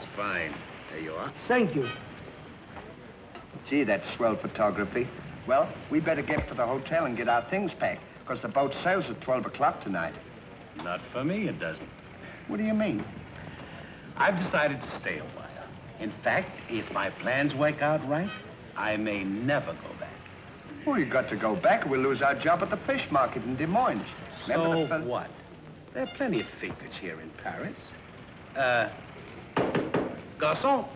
That's fine. There you are. Thank you. Gee, that's swell photography. Well, we better get to the hotel and get our things packed, because the boat sails at 12 o'clock tonight. Not for me, it doesn't. What do you mean? I've decided to stay a while. In fact, if my plans work out right, I may never go back. Well, you got to go back or we'll lose our job at the fish market in Des Moines. So what? There are plenty of figures here in Paris. Garçon.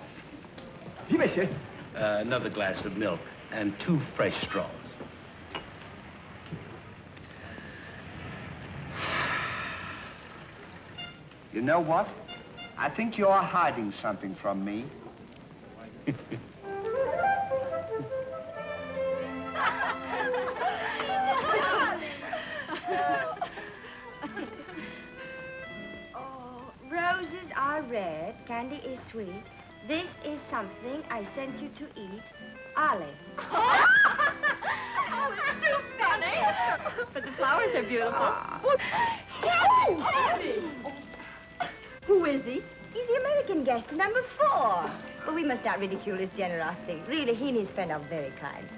Oui, monsieur. Another glass of milk and 2 fresh straws. You know what? I think you're hiding something from me. Oh, roses are red, candy is sweet. This is something I sent you to eat. Ollie. Oh, too funny. But the flowers are beautiful. Who is he? He's the American guest, number 4. But we must not ridicule his generosity. Really, he and his friend are very kind.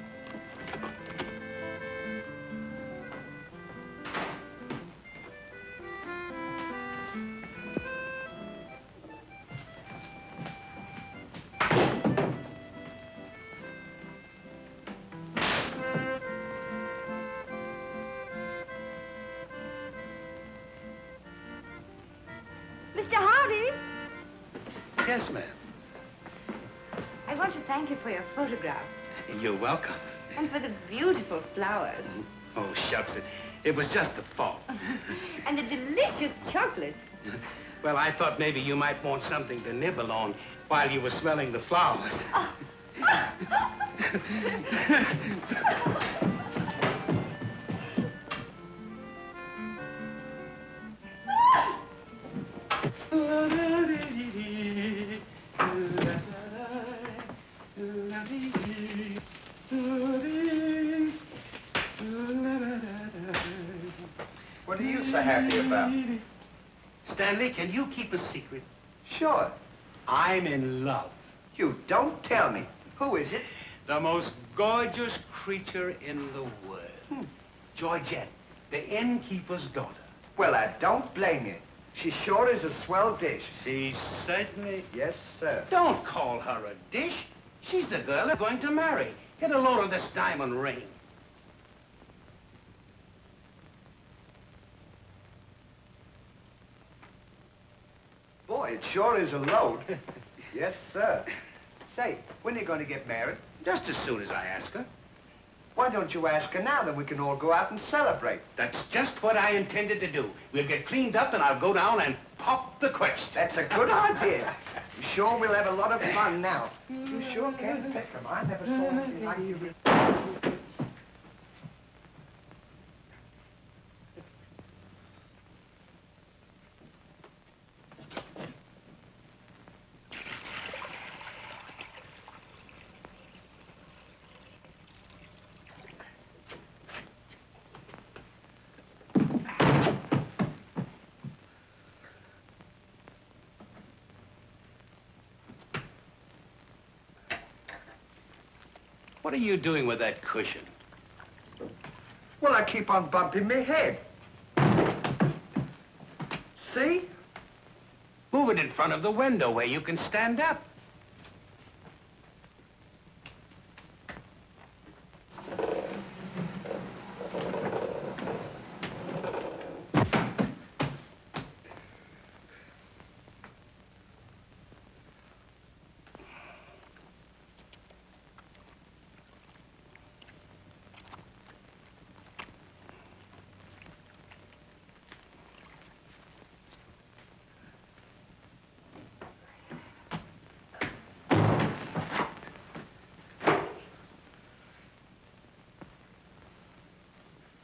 Mr. Hardy? Yes, ma'am. I want to thank you for your photograph You're welcome. and for the beautiful flowers. Oh, shucks. It was just a thought. And the delicious chocolate. Well, I thought maybe you might want something to nibble on while you were smelling the flowers. What are you so happy about? Stanley, can you keep a secret? Sure. I'm in love. You don't tell me. Who is it? The most gorgeous creature in the world. Georgette, the innkeeper's daughter. Well, I don't blame you. She sure is a swell dish. She certainly... Yes, sir. Don't call her a dish. She's the girl I'm going to marry. Get a load of this diamond ring. Boy, it sure is a load. Yes, sir. Say, when are you going to get married? Just as soon as I ask her. Why don't you ask her now, then we can all go out and celebrate? That's just what I intended to do. We'll get cleaned up and I'll go down and pop the question. That's a good idea. I'm sure we'll have a lot of fun now. You sure can pick 'em. I never saw anything like you. What are you doing with that cushion? Well, I keep on bumping my head. See? Move it in front of the window where you can stand up.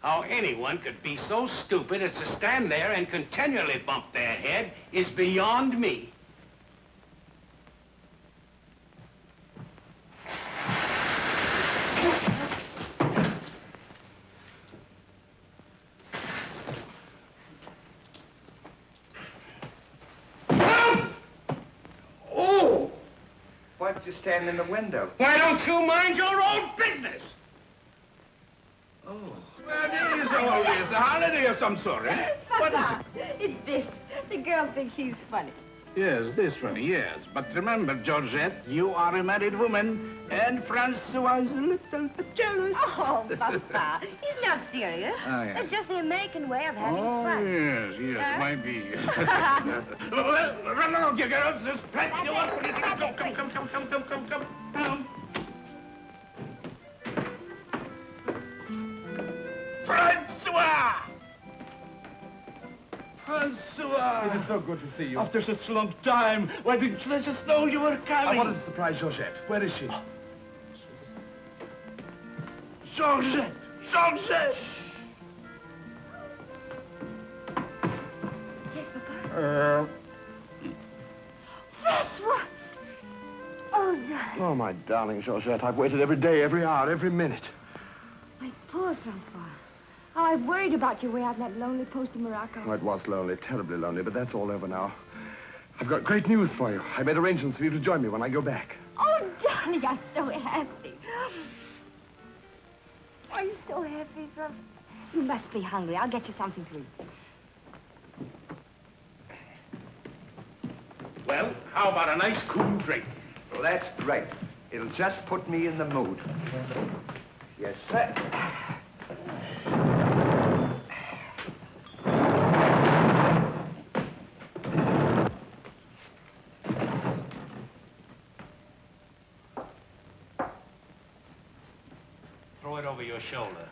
How anyone could be so stupid as to stand there and continually bump their head is beyond me. Oh! Why don't you stand in the window? Why don't you mind your own business? Oh. Well, it is all this. A holiday of some sort, eh? What is Papa, it's this. The girl thinks he's funny. Yes, this funny, yes. But remember, Georgette, you are a married woman, and Francois is a little bit jealous. Oh, Papa, he's not serious. Oh, yes. It's just the American way of having Oh, fun. yes, yes, Huh? might be. Well, run along, you girls. There's plenty of work for you to do. Come. Francois! Francois! It is so good to see you. After such a long time, why didn't you let us know you were I coming? wanted to surprise Georgette. Where is she? Georgette! Georgette! Yes, Papa? Francois! Oh, darling. Oh, my darling Georgette, I've waited every day, every hour, every minute. My poor Francois. Oh, I worried about you way out in that lonely post in Morocco. Oh, it was lonely, terribly lonely, but that's all over now. I've got great news for you. I made arrangements for you to join me when I go back. Oh, darling, I'm so happy. I'm so happy, Francois. You must be hungry. I'll get you something to eat. Well, how about a nice cool drink? Well, that's great. It'll just put me in the mood. Yes, sir. Throw it over your shoulder.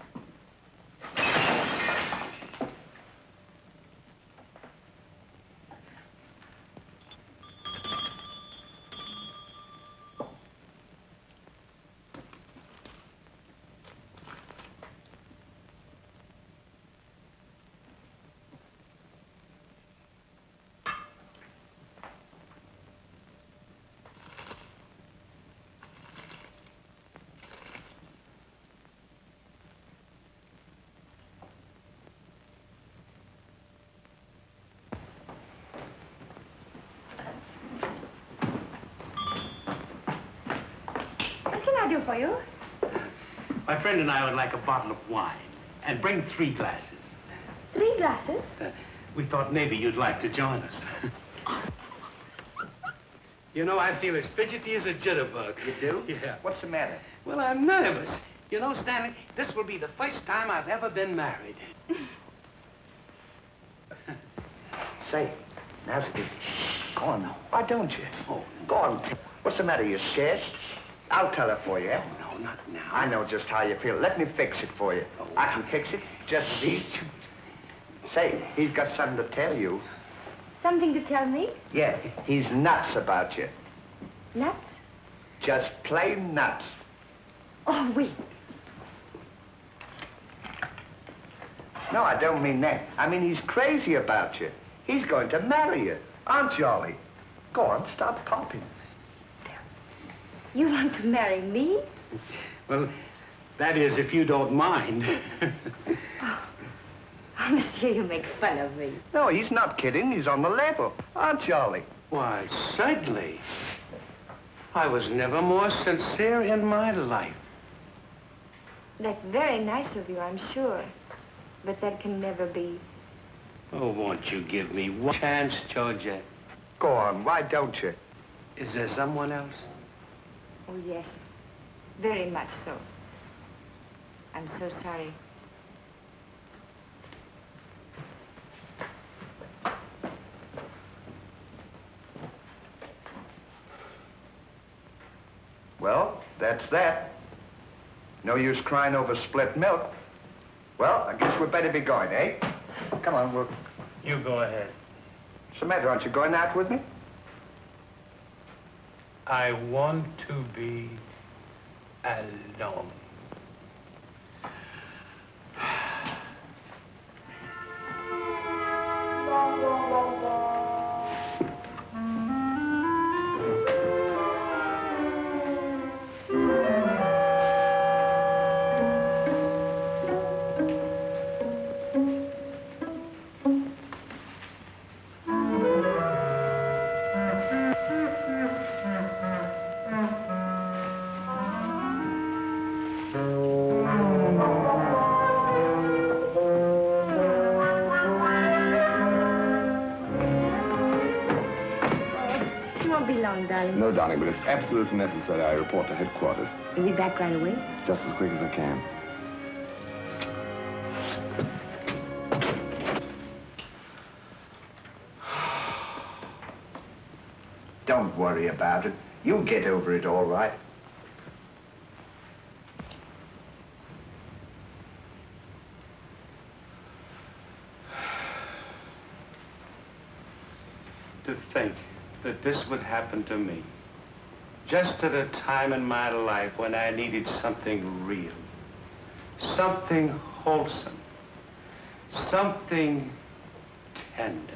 What can I do for you? My friend and I would like a bottle of wine. And bring 3 glasses. 3 glasses? We thought maybe you'd like to join us. You know, I feel as fidgety as a jitterbug. You do? Yeah. What's the matter? Well, I'm nervous. You know, Stanley, this will be the first time I've ever been married. Say, now's a good... Go on now. Why don't you? Oh, Go on. What's the matter? You scared? I'll tell her for you. no, not now. I know just how you feel. Let me fix it for you. Oh. I can fix it. Just these two. Say, he's got something to tell you. Something to tell me? Yeah, he's nuts about you. Nuts? Just plain nuts. Oh, wait. No, I don't mean that. I mean, he's crazy about you. He's going to marry you. Aren't you, Ollie? Go on, stop popping. You want to marry me? Well, that is, if you don't mind. Oh, monsieur, you make fun of me. No, he's not kidding. He's on the level. Aren't you, Ollie? Why, certainly. I was never more sincere in my life. That's very nice of you, I'm sure. But that can never be. Oh, won't you give me one chance, Georgette? Go on, why don't you? Is there someone else? Oh, yes. Very much so. I'm so sorry. Well, that's that. No use crying over spilt milk. Well, I guess we'd better be going, eh? Come on, we'll... You go ahead. What's the matter? Aren't you going out with me? I want to be alone. won't be long, darling. No, darling, but it's absolutely necessary I report to headquarters. You'll be back right away? Just as quick as I can. Don't worry about it. You'll get over it all right. To think that this would happen to me. Just at a time in my life when I needed something real. Something wholesome. Something tender.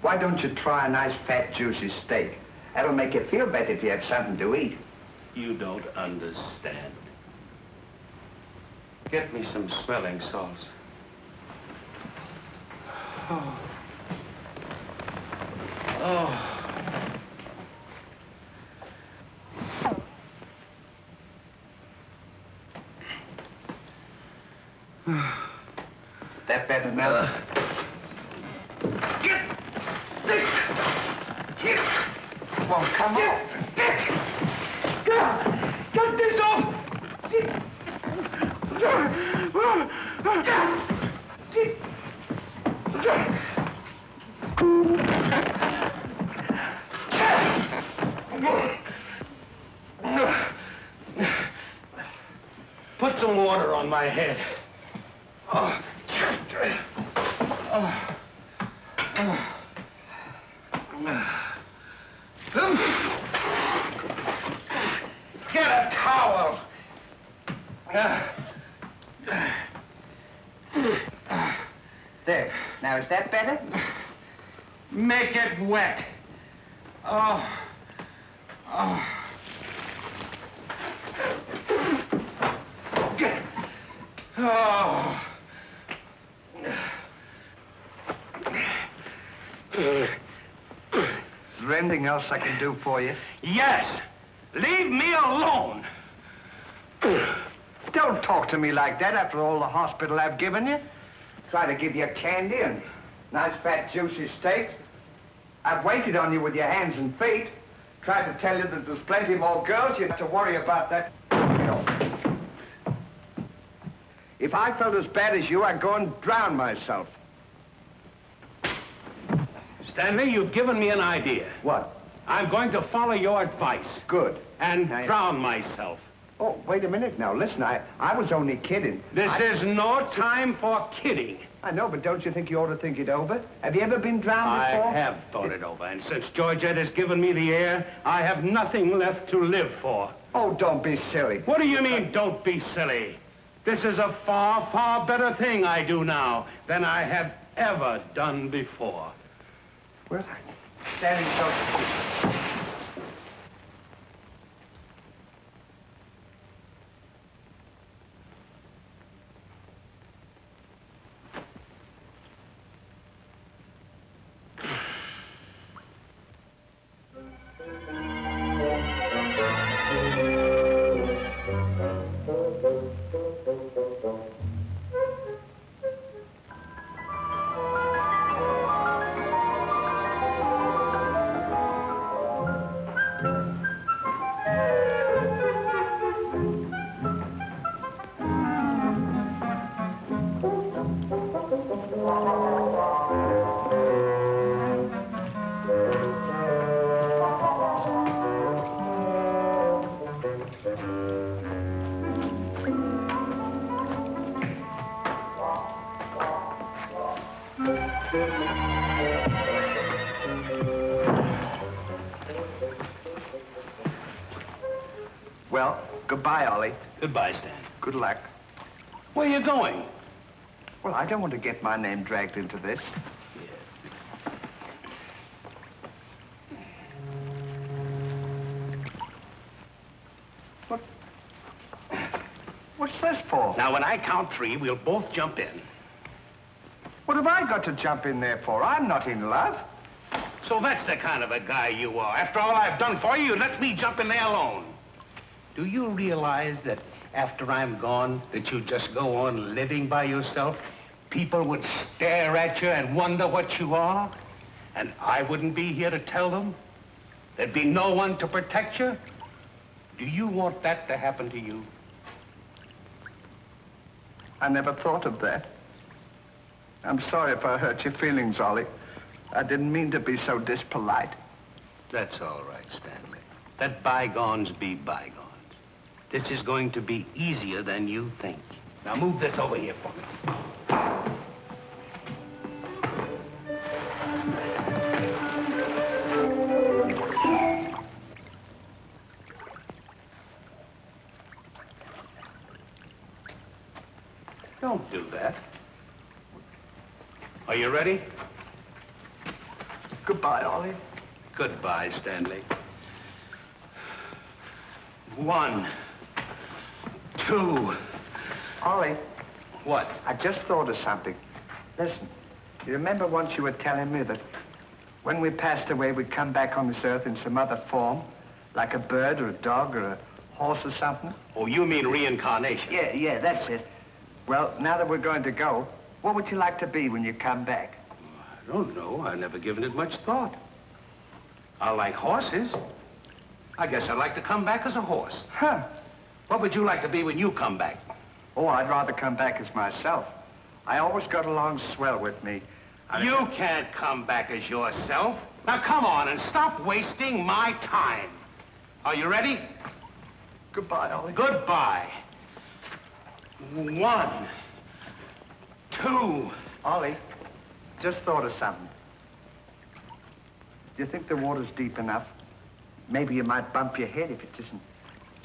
Why don't you try a nice, fat, juicy steak? That'll make you feel better if you have something to eat. You don't understand. Get me some smelling salts. Oh. Oh. That better now? Well, come on. Get this off! Put some water on my head. Oh. Get a towel. There. Now, is that better? Make it wet. Oh. Oh. Oh. Is there anything else I can do for you? Yes. Leave me alone. Don't talk to me like that after all the hospital I've given you. Try to give you candy and nice, fat, juicy steaks. I've waited on you with your hands and feet. Tried to tell you that there's plenty more girls. You have to worry about that. If I felt as bad as you, I'd go and drown myself. Stanley, you've given me an idea. What? I'm going to follow your advice. Good. And drown myself. Oh, wait a minute now. Listen, I was only kidding. This is no time for kidding. I know, but don't you think you ought to think it over? Have you ever been drowned before? I have thought it over, and since Georgette has given me the air, I have nothing left to live for. Oh, don't be silly. What do you mean, don't be silly? This is a far, far better thing I do now than I have ever done before. Well, standing so... Well, goodbye, Ollie. Goodbye, Stan. Good luck. Where are you going? Well, I don't want to get my name dragged into this. What's this for? Now, when I count 3, we'll both jump in. What have I got to jump in there for? I'm not in love. So that's the kind of a guy you are. After all I've done for you, let me jump in there alone. Do you realize that after I'm gone, that you just go on living by yourself? People would stare at you and wonder what you are. And I wouldn't be here to tell them. There'd be no one to protect you? Do you want that to happen to you? I never thought of that. I'm sorry if I hurt your feelings, Ollie. I didn't mean to be so dispolite. That's all right, Stanley. Let bygones be bygones. This is going to be easier than you think. Now move this over here for me. Don't do that. Are you ready? Goodbye, Ollie. Goodbye, Stanley. 1, 2. Ollie, What? I just thought of something. Listen, you remember once you were telling me that when we passed away, we'd come back on this earth in some other form, like a bird or a dog or a horse or something? Oh, you mean reincarnation? Yeah, that's it. Well, now that we're going to go, what would you like to be when you come back? I don't know. I've never given it much thought. I like horses. I guess I'd like to come back as a horse. Huh. What would you like to be when you come back? Oh, I'd rather come back as myself. I always got along swell with me. You can't come back as yourself. Now, come on and stop wasting my time. Are you ready? Goodbye, Ollie. Goodbye. 1, 2. Ollie, just thought of something. Do you think the water's deep enough? Maybe you might bump your head if it isn't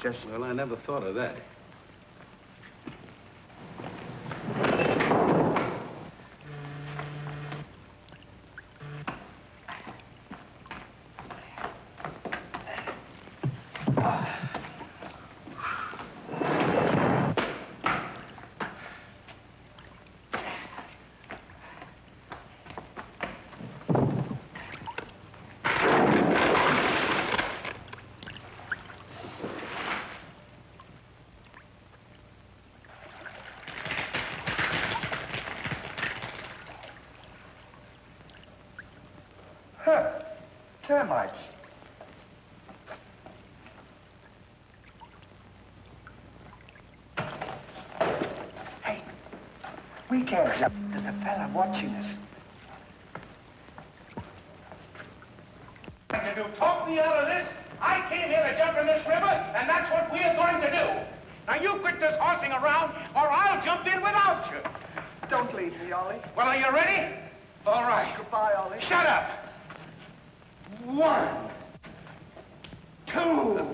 just... Well, I never thought of that. Huh. Termites. Hey, we can't jump. There's a fella watching us. To do talk me out of this, I came here to jump in this river, and that's what we're going to do. Now, you quit this horsing around, or I'll jump in without you. Don't leave me, Ollie. Well, are you ready? All right. Goodbye, Ollie. Shut up. 1, 2.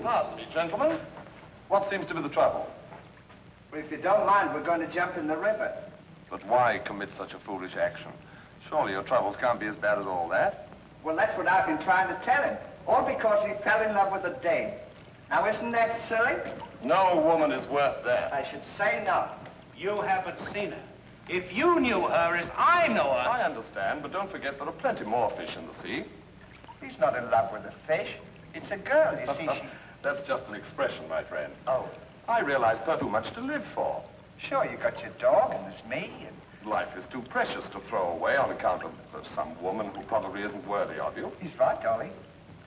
Pardon me, gentlemen. What seems to be the trouble? Well, if you don't mind, we're going to jump in the river. But why commit such a foolish action? Surely your troubles can't be as bad as all that. Well, that's what I've been trying to tell him. All because he fell in love with a dame. Now, isn't that silly? No woman is worth that. I should say not. You haven't seen her. If you knew her as I know her... I understand, but don't forget there are plenty more fish in the sea. He's not in love with a fish. It's a girl, you see. That's just an expression, my friend. Oh, I realize too much to live for. sure, you got your dog, and there's me, and... Life is too precious to throw away on account of some woman who probably isn't worthy of you. He's right, Ollie.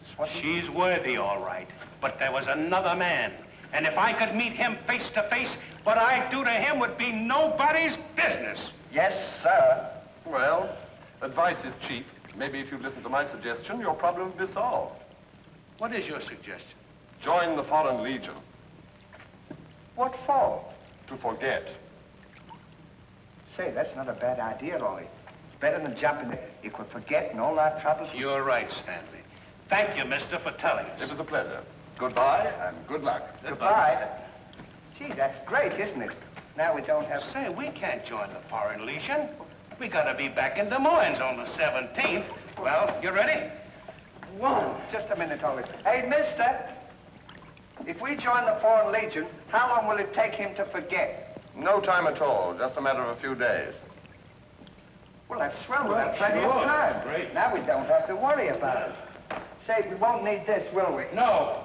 That's what She's worthy, all right. But there was another man. And if I could meet him face to face, what I'd do to him would be nobody's business. Yes, sir. Well, advice is cheap. Maybe if you'd listen to my suggestion, your problem would be solved. What is your suggestion? Join the Foreign Legion. What for? To forget. Say, that's not a bad idea, Ollie. It's better than jumping in. You could forget and all our troubles. You're right, Stanley. Thank you, mister, for telling us. It was a pleasure. Goodbye and good luck. Goodbye. Gee, that's great, isn't it? Now we don't have... Say, we can't join the Foreign Legion. We gotta be back in Des Moines on the 17th. Well, you ready? 1. Just a minute, Ollie. Hey, mister. If we join the Foreign Legion, how long will it take him to forget? No time at all. Just a matter of a few days. Well, that's swell. We'll Well, have plenty sure. of time. Great. Now we don't have to worry about it. Say, we won't need this, will we? No.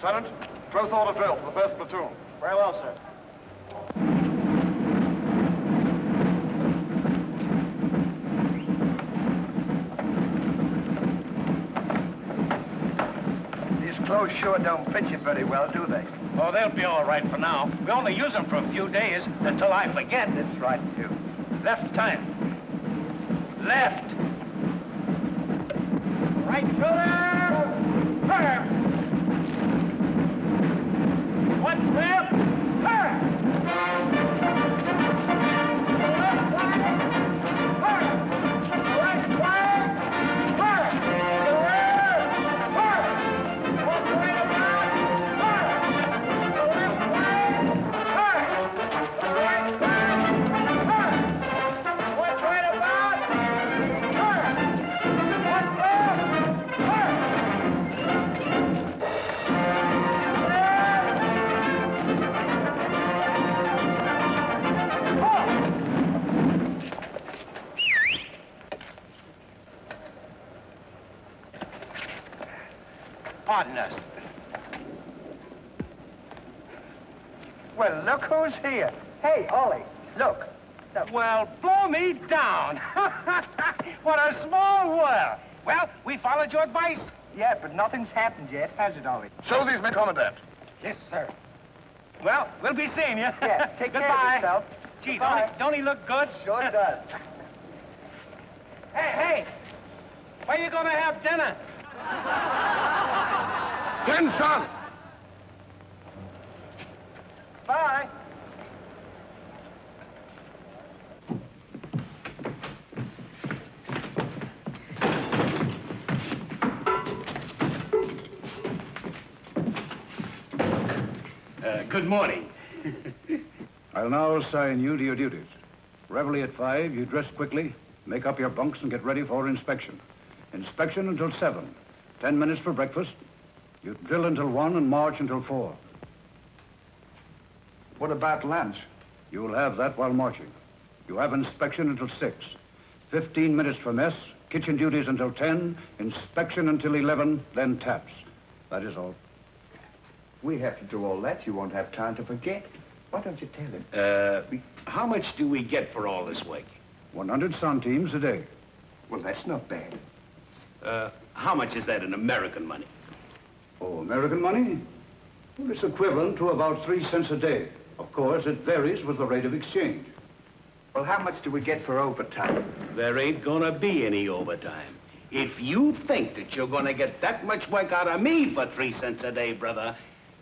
Lieutenant, close order drill for the first platoon. Very well, sir. These clothes sure don't fit you very well, do they? Oh, they'll be all right for now. We only use them for a few days until I forget. That's right, too. Left time. Left. Right shoulder. Turn. One left. Turn. Pardon us. Well, look who's here. Hey, Ollie, look. Well, blow me down. What a small world. Well, we followed your advice. Yeah, but nothing's happened yet, has it, Ollie? Sylvie's my commandant. Yes, sir. Well, we'll be seeing you. Yeah, take care Goodbye. of yourself. Gee, Goodbye. don't he look good? Sure does. Hey, where you gonna have dinner? Attention! Bye. Good morning. I'll now assign you to your duties. Reveille at 5, you dress quickly, make up your bunks and get ready for inspection. Inspection until 7. 10 minutes for breakfast. You drill until 1 and march until 4. What about lunch? You'll have that while marching. You have inspection until 6. 15 minutes for mess, kitchen duties until 10, inspection until 11, then taps. That is all. We have to do all that. You won't have time to forget. Why don't you tell him? How much do we get for all this work? 100 centimes a day. Well, that's not bad. How much is that in American money? Oh, American money? Well, it's equivalent to about 3 cents a day. Of course, it varies with the rate of exchange. Well, how much do we get for overtime? There ain't gonna be any overtime. If you think that you're gonna get that much work out of me for 3 cents a day, brother,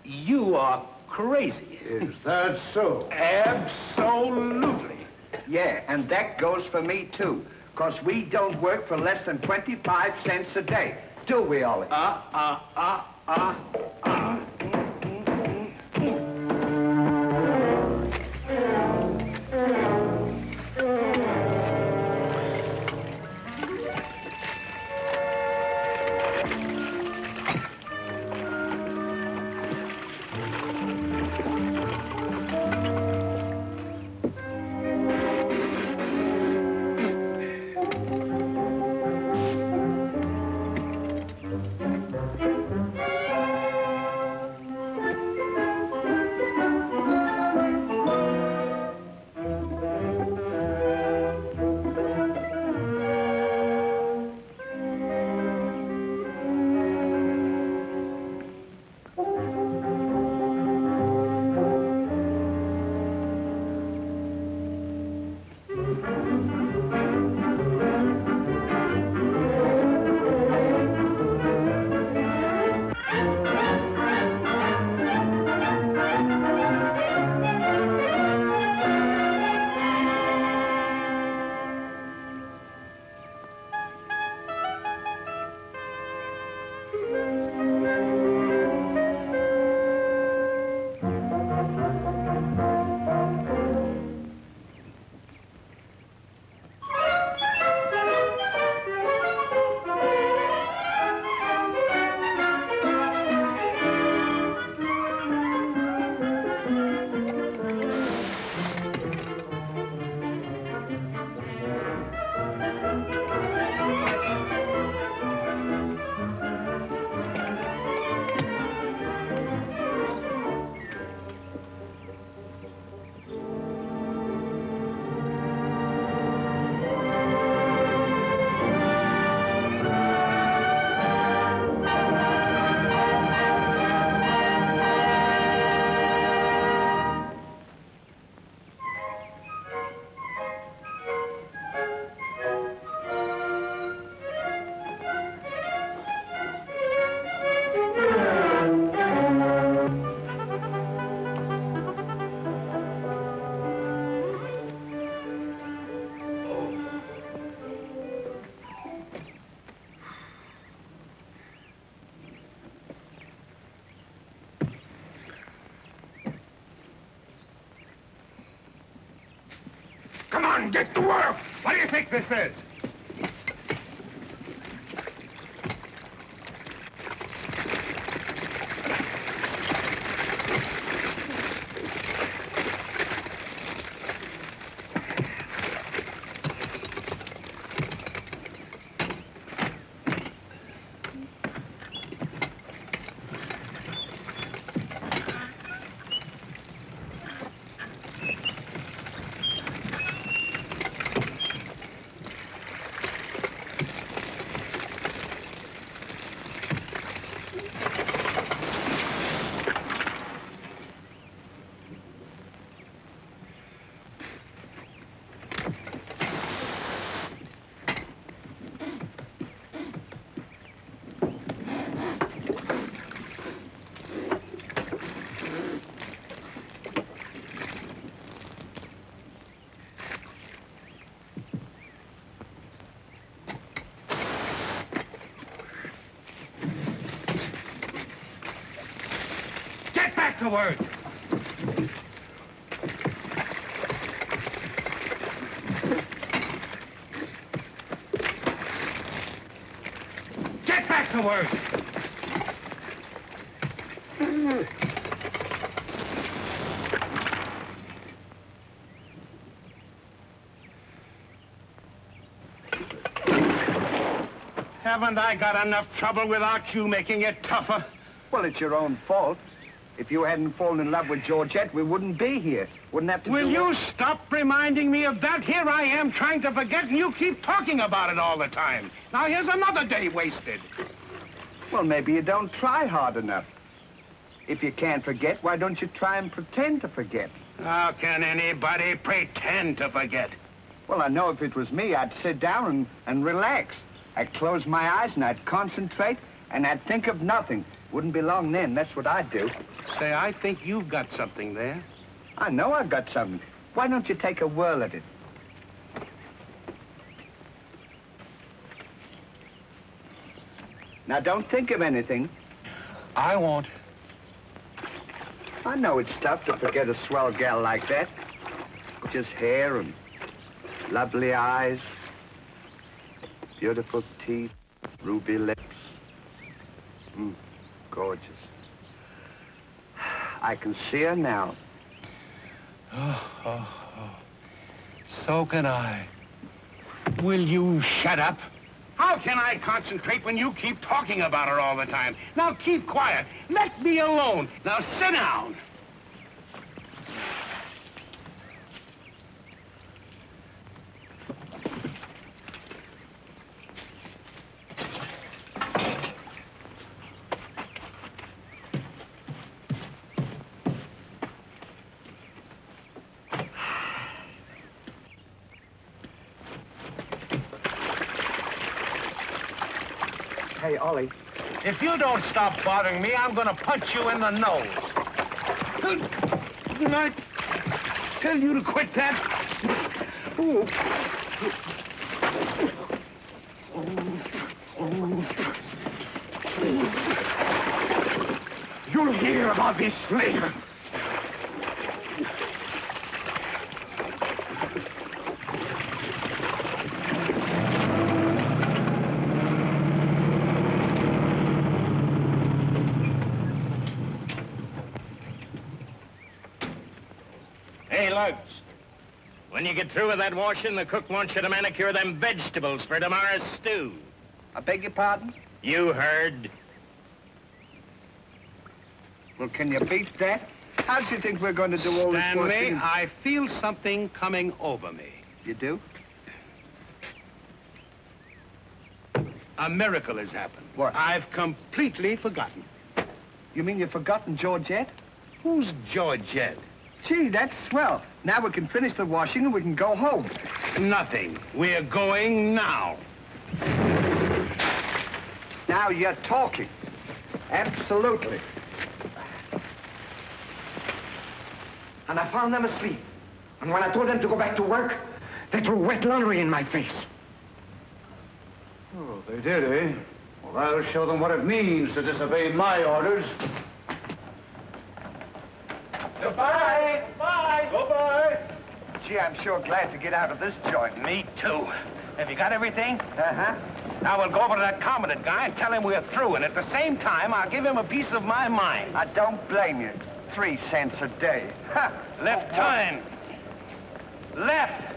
you are crazy. Is that so? Absolutely. Yeah, and that goes for me, too. Because we don't work for less than 25 cents a day. Do we, Ollie? on, get to work! What do you think this is? Get back to work! Get back to work! Haven't I got enough trouble without you making it tougher? Well, it's your own fault. If you hadn't fallen in love with Georgette, we wouldn't be here. Wouldn't have to Will do you it. stop reminding me of that? Here I am trying to forget, and you keep talking about it all the time. Now here's another day wasted. Well, maybe you don't try hard enough. If you can't forget, why don't you try and pretend to forget? How can anybody pretend to forget? Well, I know if it was me, I'd sit down and relax. I'd close my eyes and I'd concentrate and I'd think of nothing. Wouldn't be long then, that's what I'd do. Say, I think you've got something there. I know I've got something. Why don't you take a whirl at it? Now, don't think of anything. I won't. I know it's tough to forget a swell gal like that. Just hair and lovely eyes, beautiful teeth, ruby lips. Gorgeous. I can see her now. Oh. So can I. Will you shut up? How can I concentrate when you keep talking about her all the time? Now keep quiet. Let me alone. Now sit down. Hey, Ollie. If you don't stop bothering me, I'm gonna punch you in the nose. Didn't I tell you to quit that? Ooh. You'll hear about this later. Hey, Lugs. When you get through with that washing, the cook wants you to manicure them vegetables for tomorrow's stew. I beg your pardon? You heard. Well, can you beat that? How do you think we're going to do all this Stanley, washing? I feel something coming over me. You do? A miracle has happened. What? I've completely forgotten. You mean you've forgotten Georgette? Who's Georgette? Gee, that's swell. Now we can finish the washing and we can go home. Nothing. We're going now. Now you're talking. Absolutely. And I found them asleep. And when I told them to go back to work, they threw wet laundry in my face. Oh, they did, eh? Well, I'll show them what it means to disobey my orders. Goodbye. Bye. Goodbye. Gee, I'm sure glad to get out of this joint. Me too. Have you got everything? Uh-huh. Now we'll go over to that commandant guy and tell him we're through, and at the same time, I'll give him a piece of my mind. I don't blame you. 3 cents a day. Ha! Left turn. Left.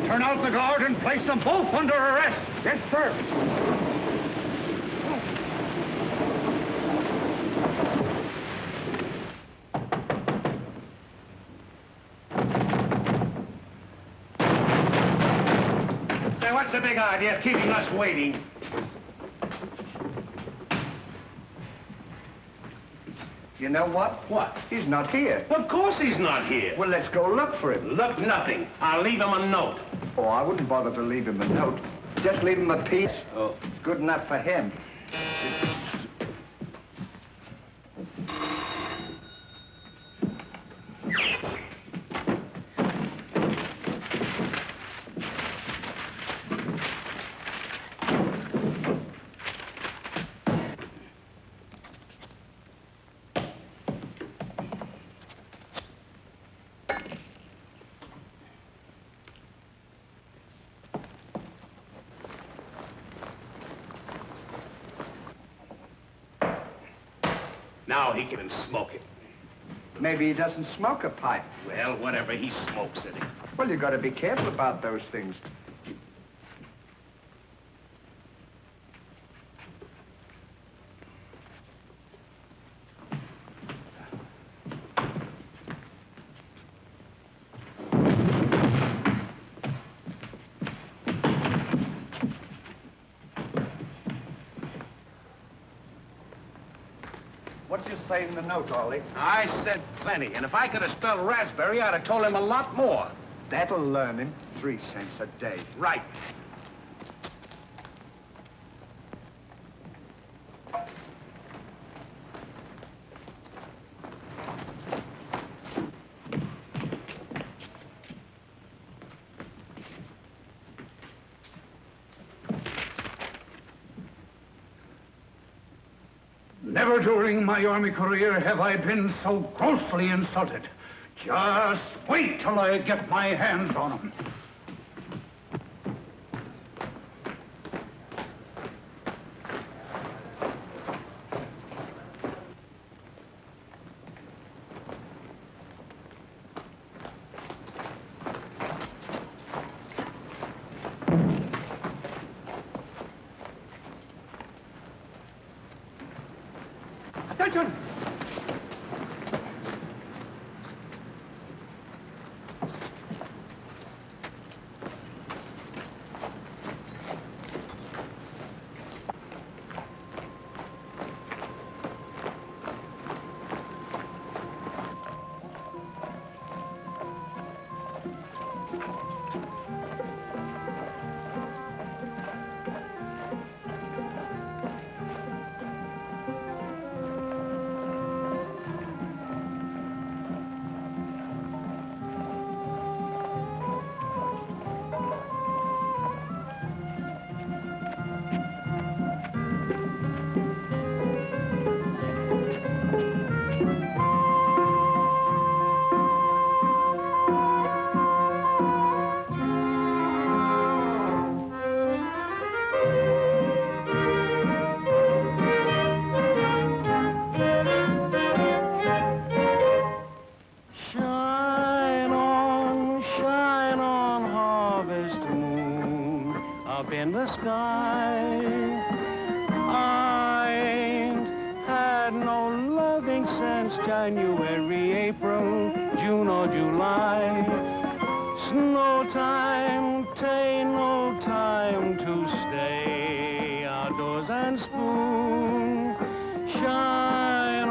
Turn out the guard and place them both under arrest. Yes, sir. Say, what's the big idea of keeping us waiting? You know what? What? He's not here. Of course he's not here. Well, let's go look for him. Look, nothing. I'll leave him a note. Oh, I wouldn't bother to leave him a note. Just leave him a piece. Oh. Good enough for him. Now he can smoke it. Maybe he doesn't smoke a pipe. Well, whatever, he smokes it. Well, you got to be careful about those things. What did you say in the note, Ollie? I said plenty, and if I could have spelled raspberry, I'd have told him a lot more. That'll learn him. 3 cents a day. Right. Never during my army career have I been so grossly insulted. Just wait till I get my hands on him. Attention! Shine on, harvest moon up in the sky. I ain't had no loving since January, April, June or July. Snow time, tain't no time to stay outdoors and spoon. Shine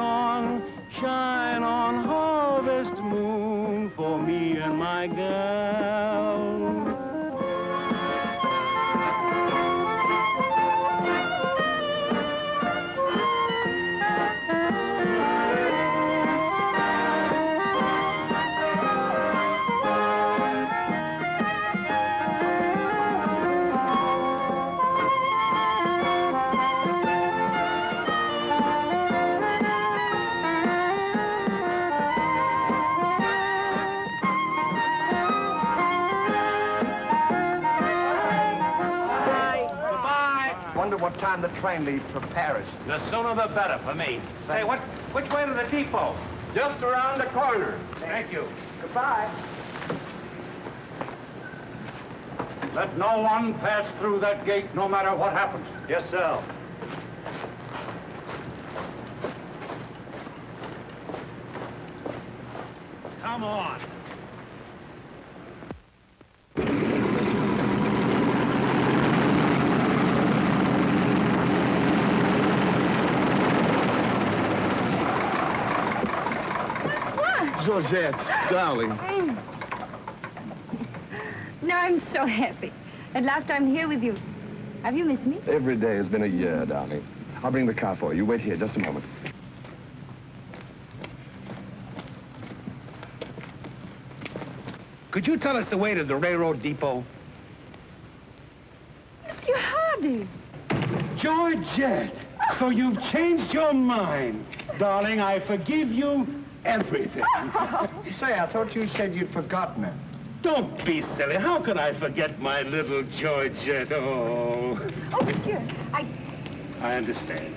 on, harvest moon for me and my gal. Wonder what time the train leaves for Paris. The sooner the better for me. Say, which way to the depot? Just around the corner. Thank you. Goodbye. Let no one pass through that gate, no matter what happens. Yes, sir. Come on. Georgette, darling. Now I'm so happy. At last I'm here with you. Have you missed me? Every day has been a year, darling. I'll bring the car for you. Wait here just a moment. Could you tell us the way to the railroad depot? Monsieur Hardy. Georgette, so you've changed your mind. Darling, I forgive you everything. Say, I thought you said you'd forgotten it. Don't be silly. How could I forget my little Georgette? Oh. Oh, monsieur, I understand.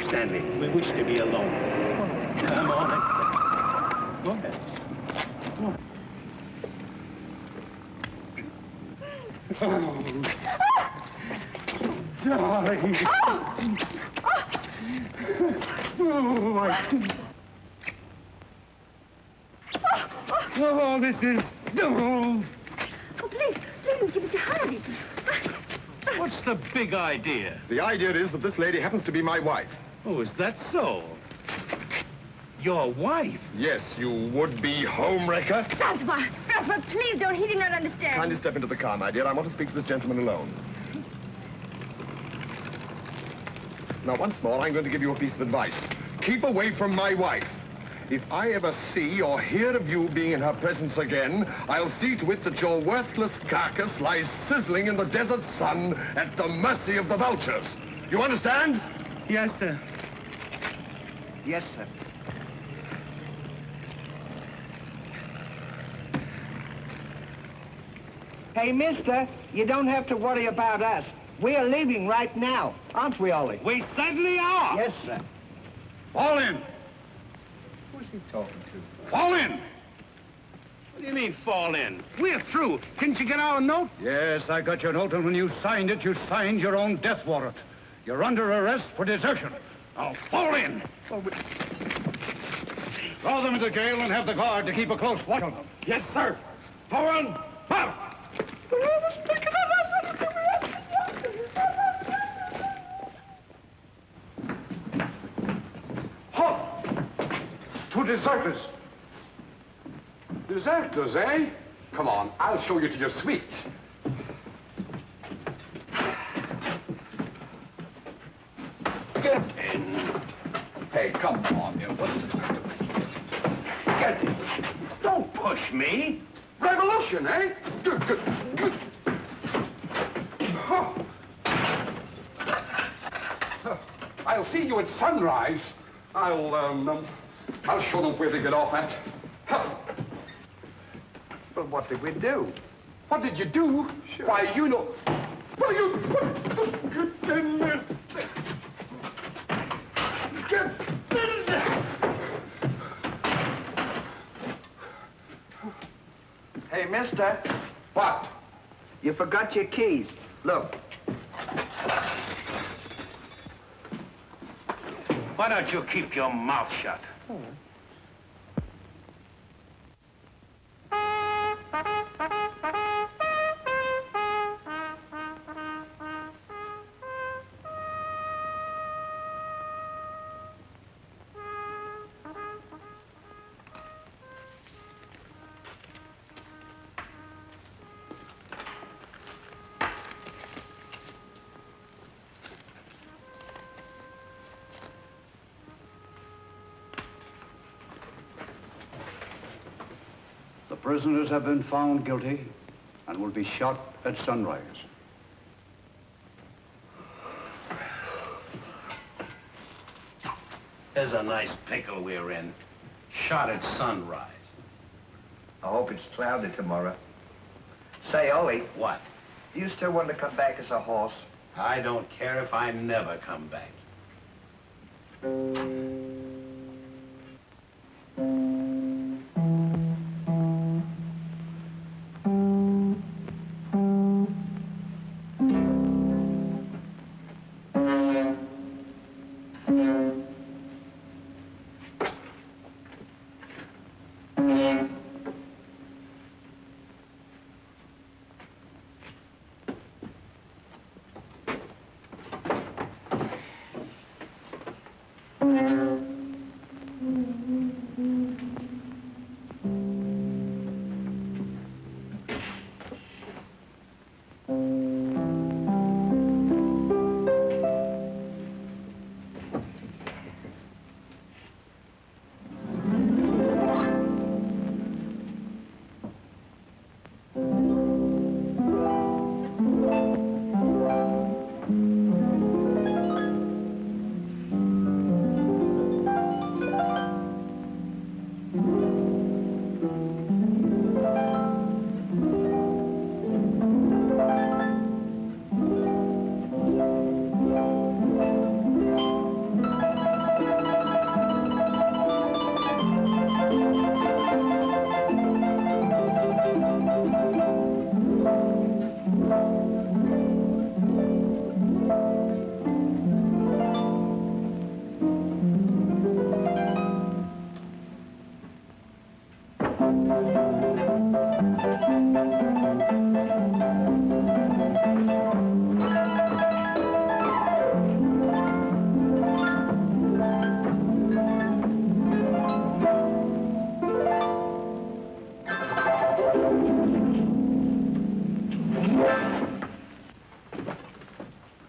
Stanley, we wish to be alone. Come on. Go ahead. Go on. Oh. Darling. Oh, this is... Oh. Oh, please, Monsieur Hardy. What's the big idea? The idea is that this lady happens to be my wife. Oh, is that so? Your wife? Yes, you would-be homewrecker. Francois, please don't. He did not understand. Kindly step into the car, my dear. I want to speak to this gentleman alone. Now, once more, I'm going to give you a piece of advice. Keep away from my wife. If I ever see or hear of you being in her presence again, I'll see to it that your worthless carcass lies sizzling in the desert sun at the mercy of the vultures. You understand? Yes, sir. Yes, sir. Hey, mister, you don't have to worry about us. We are leaving right now, aren't we, Ollie? We certainly are. Yes, sir. Fall in. Who's he talking to? Fall in. What do you mean, fall in? We're through. Didn't you get our note? Yes, I got your note, and when you signed it, you signed your own death warrant. You're under arrest for desertion. Now, fall in. Throw them into jail and have the guard to keep a close watch on them. Yes, sir. Forward, out. Halt! Two deserters. Deserters, eh? Come on, I'll show you to your suite. Get in. Hey, come on, you. What's the matter with you? Get in. Don't push me. Revolution, eh? Good, good, good. Huh. I'll see you at sunrise. I'll show them where they get off at. Huh. But what did we do? What did you do? Sure. Why, you know... Well, you... Get in there. Get in there. Hey, mister, What? you forgot your keys. Look. Why don't you keep your mouth shut? The prisoners have been found guilty and will be shot at sunrise. There's a nice pickle we're in. Shot at sunrise. I hope it's cloudy tomorrow. Say, Ollie, What? do you still want to come back as a horse? I don't care if I never come back.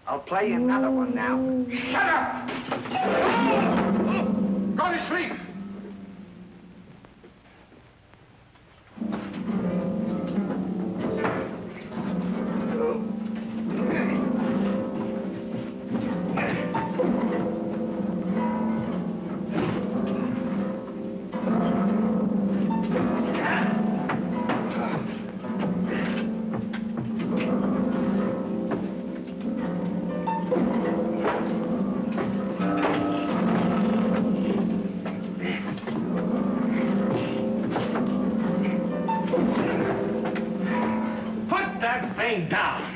I'll play you another one now. Shut up! Go to sleep! Put that thing down.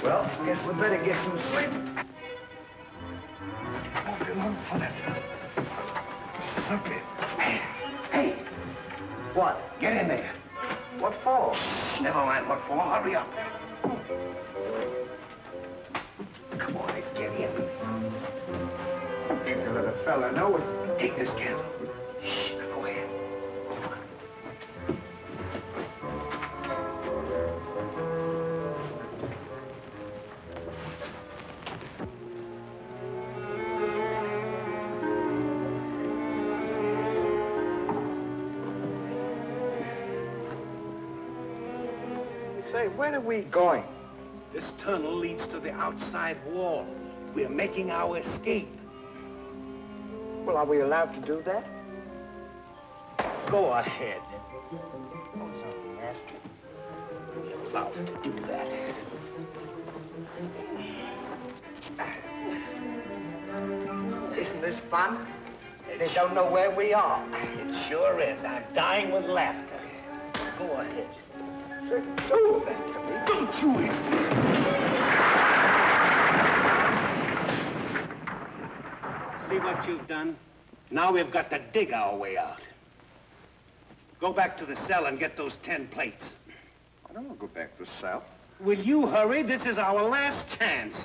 Well, guess we better get some sleep. Won't be long for that. Suck it. Hey! What? Get in there. What for? Never mind what for. Hurry up. Come on, get in. To let a fella know it. Take this candle. Shh, now go ahead. Say, where are we going? This tunnel leads to the outside wall. We're making our escape. Well, are we allowed to do that? Go ahead. Oh, it's only asking. We're allowed to do that. Isn't this fun? They don't know where we are. It sure is. I'm dying with laughter. Go ahead. Don't do that to me. Don't you hit me. See what you've done? Now we've got to dig our way out. Go back to the cell and get those 10 plates. I don't want to go back to the cell. Will you hurry? This is our last chance.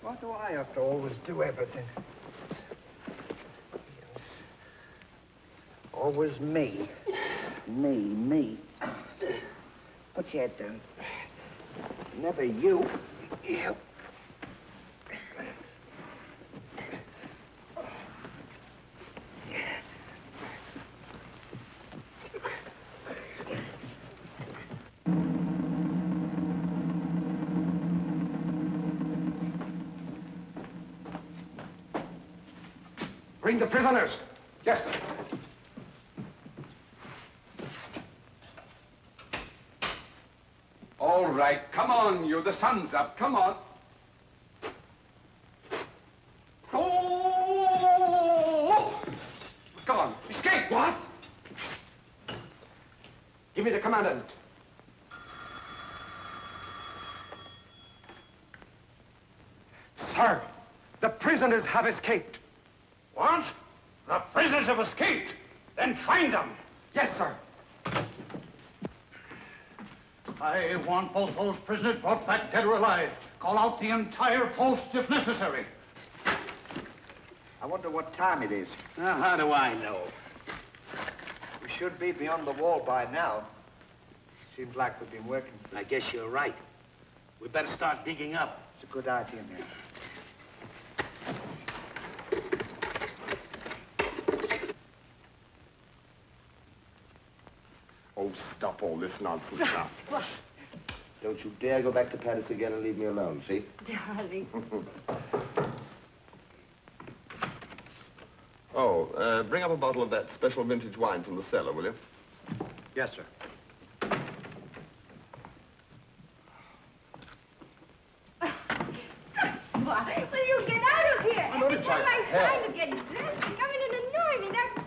Why do I have to always do everything? Always me. Me. Put your head down. Never you. You. Bring the prisoners. Yes, sir. All right, come on, you. The sun's up. Come on. Oh! Come on. Escape. What? Give me the commandant. Sir, the prisoners have escaped. What? The prisoners have escaped. Then find them. Yes, sir. I want both those prisoners brought back dead or alive. Call out the entire post if necessary. I wonder what time it is. Now, how do I know? We should be beyond the wall by now. Seems like we've been working. I guess you're right. We better start digging up. It's a good idea, man. Oh, stop all this nonsense now. Don't you dare go back to Paris again and leave me alone, see? Darling. Oh, bring up a bottle of that special vintage wine from the cellar, will you? Yes, sir. Why? Will you get out of here? I know It's it's like my hell. time to get dressed. You come in and annoy me. Now go.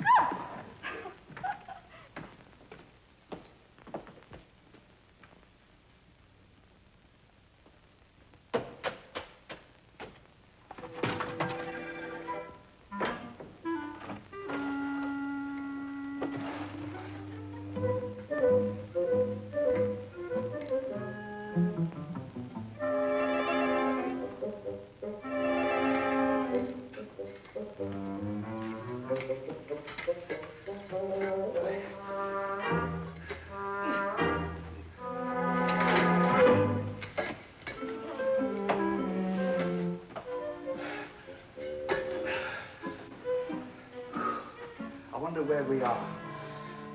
I wonder where we are.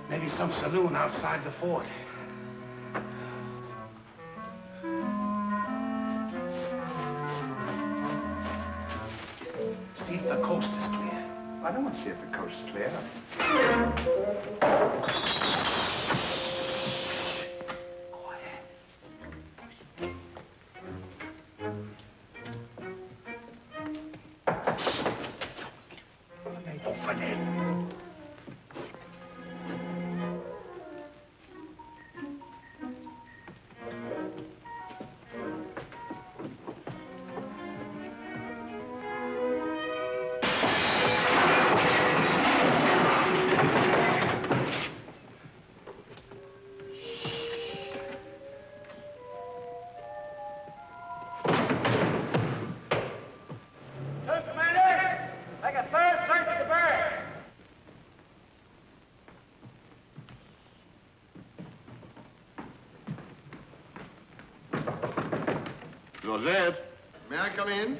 Maybe some saloon outside the fort. See if the coast is clear. I don't want to see if the coast is clear. Open it. Georgette, may I come in?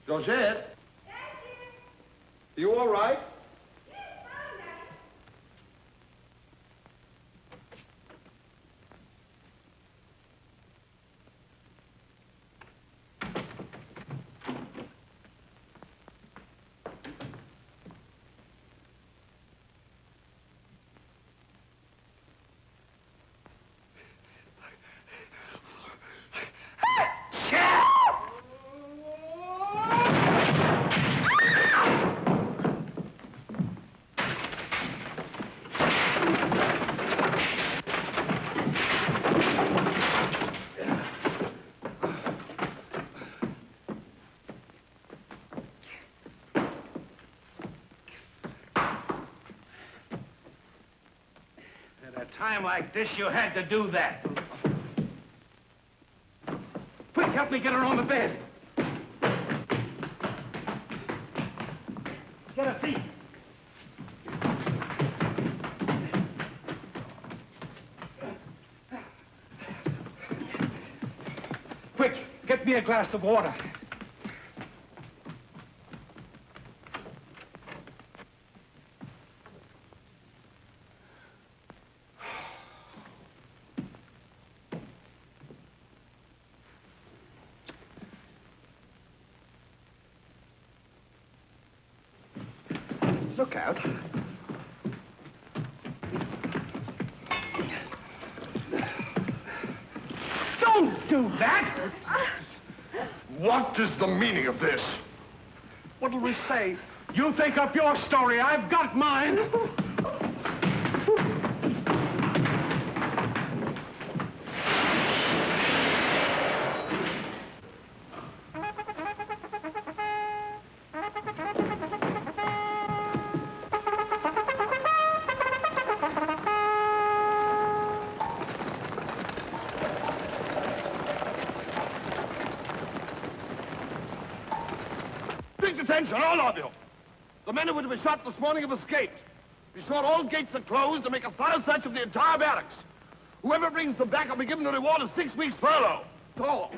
Georgette? You all right? At a time like this, you had to do that. Quick, help me get her on the bed. Get me a glass of water. Look out. Don't do that! What is the meaning of this? What'll we say? You think up your story. I've got mine. Strict attention, all of you. The men who were to be shot this morning have escaped. Be sure all gates are closed and make a thorough search of the entire barracks. Whoever brings them back will be given a reward of 6 weeks' furlough. All.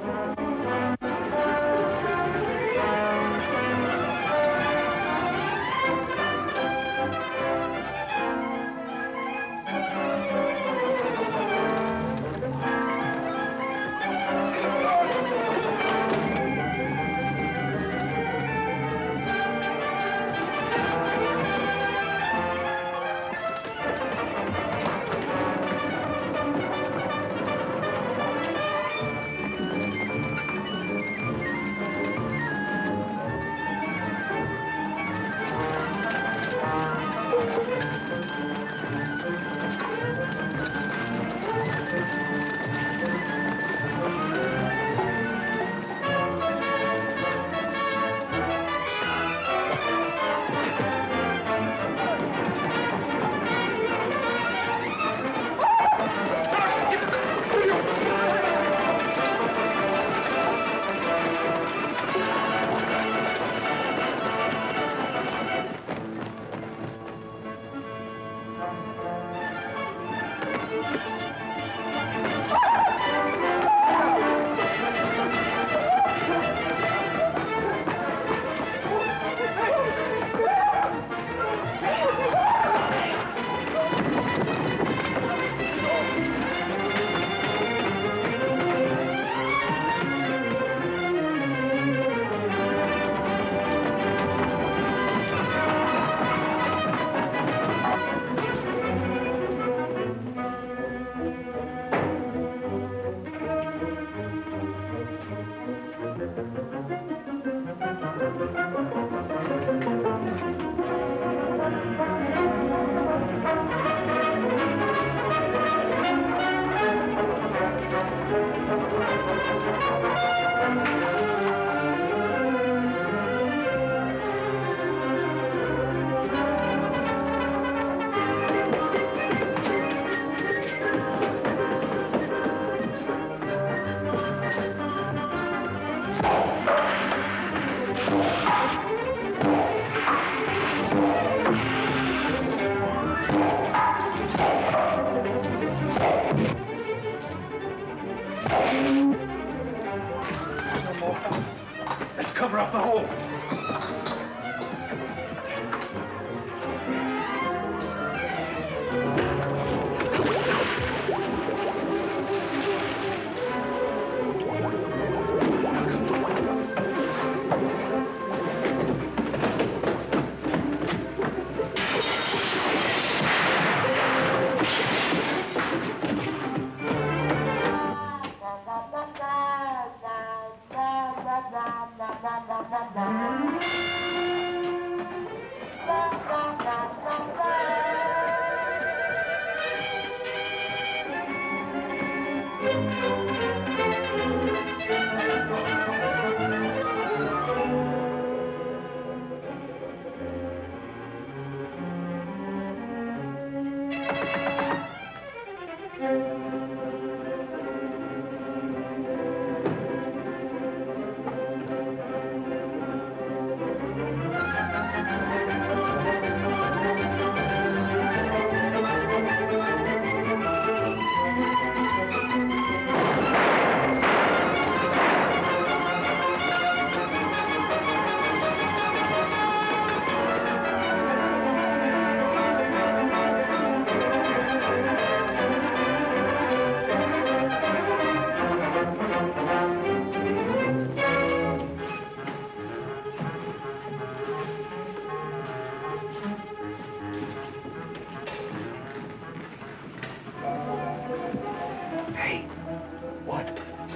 Let's cover up the hole.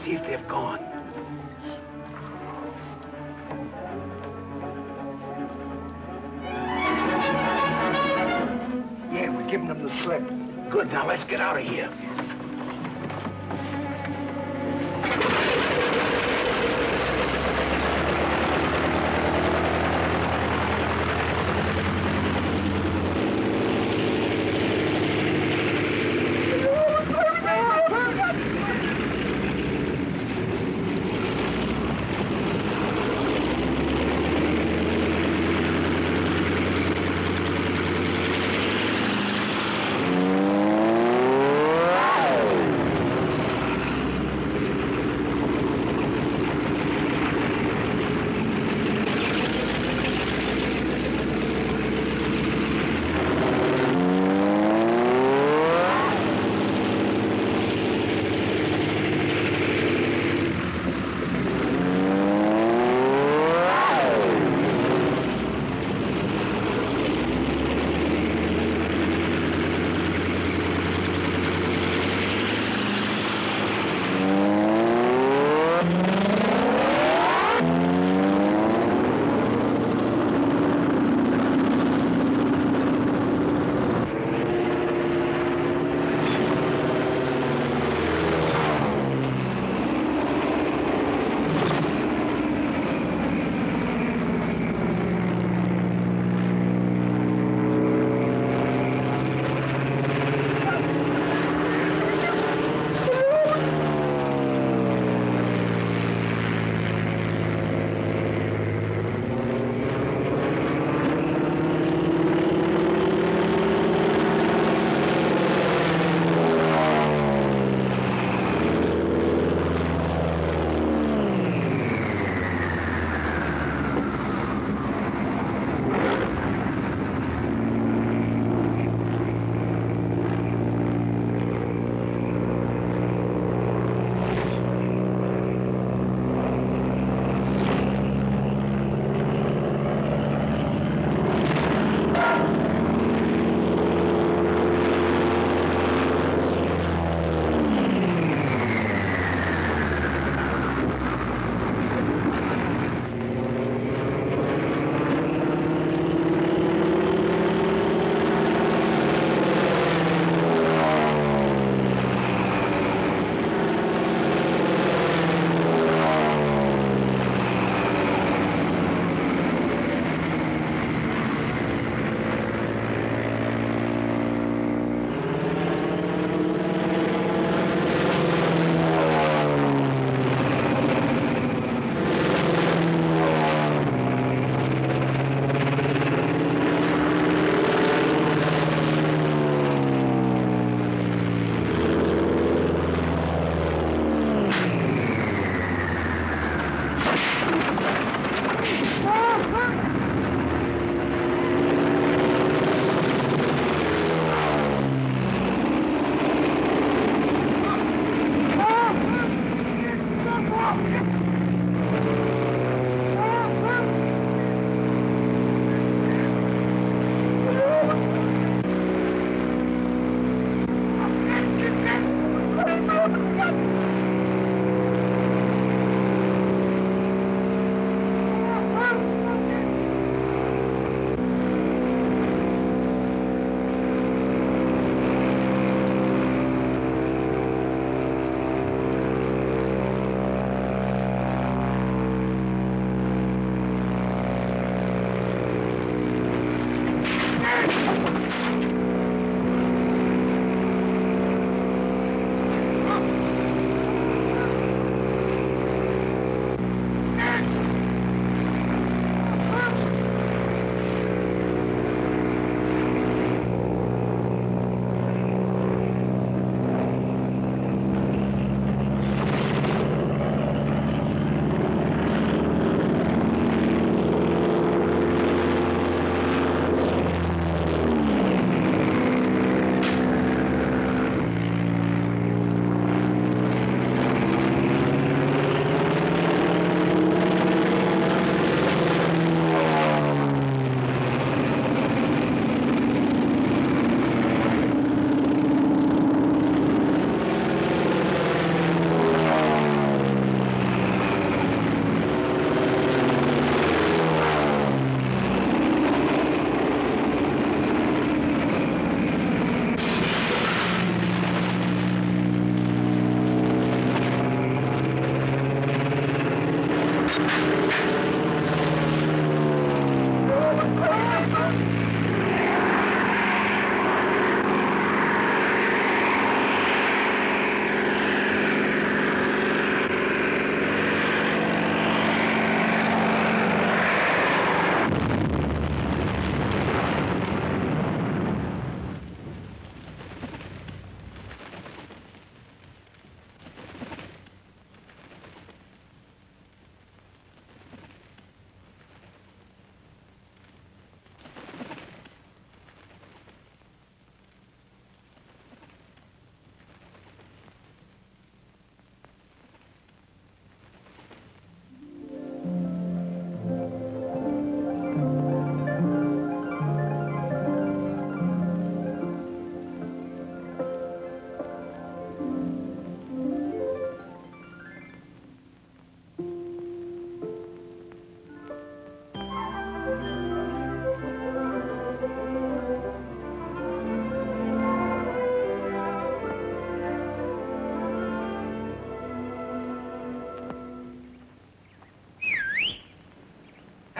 see if they've gone. Yeah, we're giving them the slip. Good, now let's get out of here.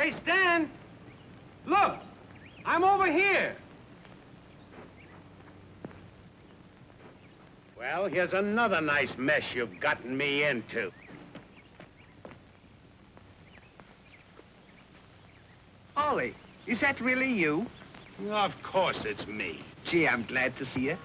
Hey, Stan! Look! I'm over here! Well, here's another nice mess you've gotten me into. Ollie, is that really you? Of course it's me. Gee, I'm glad to see you.